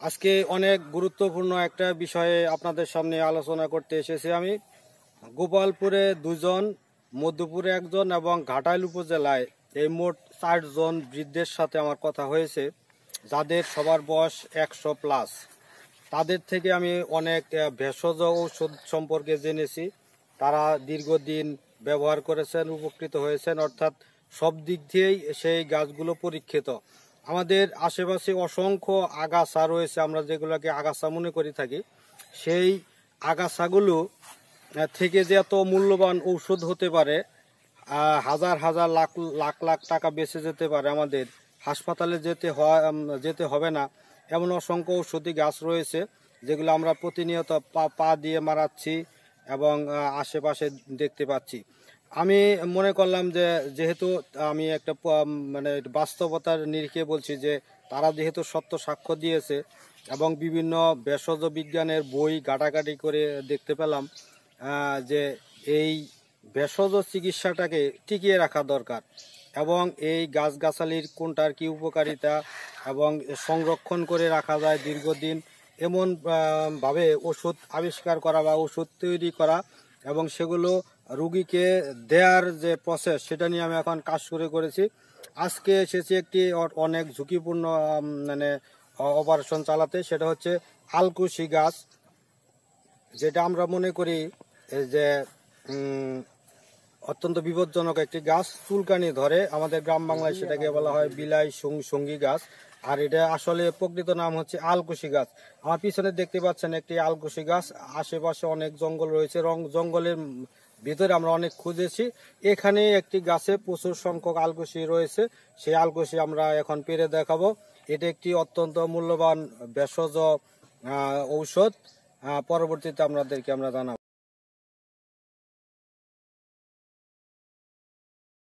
আজকে অনেক গুরুত্বপূর্ণ একটা বিষয়ে আপনাদের সামনে আলোচনা করতে এসেছি আমি। গোপালপুরে 2 জন, মধ্যপুরে 1 জন এবং ঘাটাইল উপজেলায় এই মোট 4 জন বৃদ্ধের সাথে আমার কথা হয়েছে, যাদের সবার বয়স 100+। তাদের থেকে আমি অনেক ভেষজ ঔষধ সম্পর্কে জেনেছি। তারা দীর্ঘদিন ব্যবহার করেছেন, উপকৃত হয়েছেন, অর্থাৎ সব দিক দিয়েই সেই গাছগুলো পরীক্ষিত। আমাদের আশেপাশে অসংখ্য আগাছা রয়েছে, আমরা যেগুলোকে আগাছা মনে করে থাকি। সেই আগাছাগুলো থেকে যে এত মূল্যবান ঔষধ হতে পারে, হাজার হাজার লাখ লাখ লাখ টাকা বেঁচে যেতে পারে, আমাদের হাসপাতালে যেতে হবে না, এমন অসংখ্য ঔষধি গাছ রয়েছে যেগুলো আমরা প্রতিনিয়ত পা দিয়ে মারাচ্ছি এবং আশেপাশে দেখতে পাচ্ছি। আমি মনে করলাম যে যেহেতু আমি একটা মানে বাস্তবতার নিরিখে বলছি, যে তারা যেহেতু সত্য সাক্ষ্য দিয়েছে এবং বিভিন্ন ভেষজ বিজ্ঞানের বই ঘাটাঘাটি করে দেখতে পেলাম যে এই ভেষজ চিকিৎসাটাকে টিকিয়ে রাখা দরকার এবং এই গাছগাছালির কোনটার কি উপকারিতা এবং সংরক্ষণ করে রাখা যায় দীর্ঘদিন, এমন ভাবে ওষুধ আবিষ্কার করা বা ওষুধ তৈরি করা এবং সেগুলো রুগীকে দেয়ার যে প্রসেস, সেটা নিয়ে আমি এখন কাজ শুরু করেছি। আজকে এসেছি একটি অনেক ঝুঁকিপূর্ণ মানে অপারেশন চালাতে, সেটা হচ্ছে আলকুশি গাছ, যেটা আমরা মনে করি যে অত্যন্ত বিপজ্জনক একটি গাছ। চুলকানি ধরে, আমাদের গ্রাম বাংলায় সেটাকে বলা হয় বিলাই সঙ্গী গাছ, আর এটা আসলে প্রকৃত নাম হচ্ছে আলকুশি গাছ। আমার পিছনে দেখতে পাচ্ছেন একটি আলকুশি গাছ। আশেপাশে অনেক জঙ্গল রয়েছে, জঙ্গলের ভিতরে আমরা অনেক খুঁজেছি, এখানে একটি গাছে প্রচুর সংখ্যক আলকুশি রয়েছে। সেই আলকুশি আমরা এখন পেরে দেখাবো। এটা একটি অত্যন্ত মূল্যবান ভেষজ ঔষধ। পরবর্তীতে আপনাদেরকে আমরা জানাবো।